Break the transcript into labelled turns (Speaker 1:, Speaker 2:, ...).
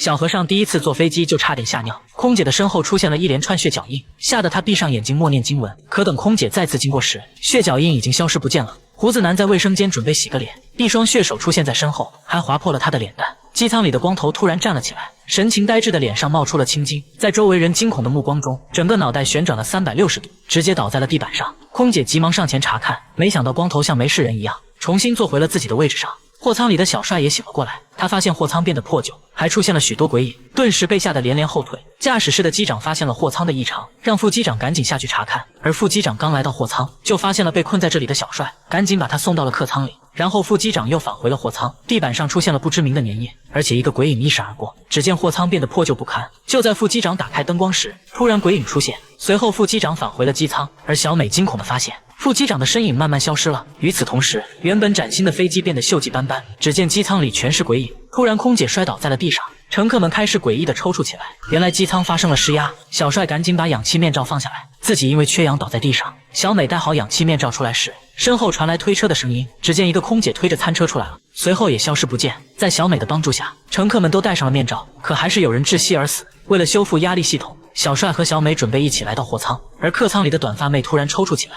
Speaker 1: 小和尚第一次坐飞机就差点吓尿。空姐的身后出现了一连串血脚印，吓得他闭上眼睛默念经文。可等空姐再次经过时，血脚印已经消失不见了。胡子男在卫生间准备洗个脸，一双血手出现在身后，还划破了他的脸蛋。机舱里的光头突然站了起来，神情呆滞的脸上冒出了青筋，在周围人惊恐的目光中，整个脑袋旋转了360度，直接倒在了地板上。空姐急忙上前查看，没想到光头像没事人一样，重新坐回了自己的位置上。货舱里的小帅也醒了过来，他发现货舱变得破旧，还出现了许多鬼影，顿时被吓得连连后退。驾驶室的机长发现了货舱的异常，让副机长赶紧下去查看。而副机长刚来到货舱，就发现了被困在这里的小帅，赶紧把他送到了客舱里。然后副机长又返回了货舱，地板上出现了不知名的粘液，而且一个鬼影一闪而过。只见货舱变得破旧不堪。就在副机长打开灯光时，突然鬼影出现，随后副机长返回了机舱，而小美惊恐地发现副机长的身影慢慢消失了。与此同时，原本崭新的飞机变得锈迹斑斑，只见机舱里全是鬼影。突然，空姐摔倒在了地上，乘客们开始诡异地抽搐起来。原来机舱发生了失压，小帅赶紧把氧气面罩放下来，自己因为缺氧倒在地上。小美戴好氧气面罩出来时，身后传来推车的声音，只见一个空姐推着餐车出来了，随后也消失不见。在小美的帮助下，乘客们都戴上了面罩，可还是有人窒息而死。为了修复压力系统，小帅和小美准备一起来到货舱，而客舱里的短发妹突然抽搐起来。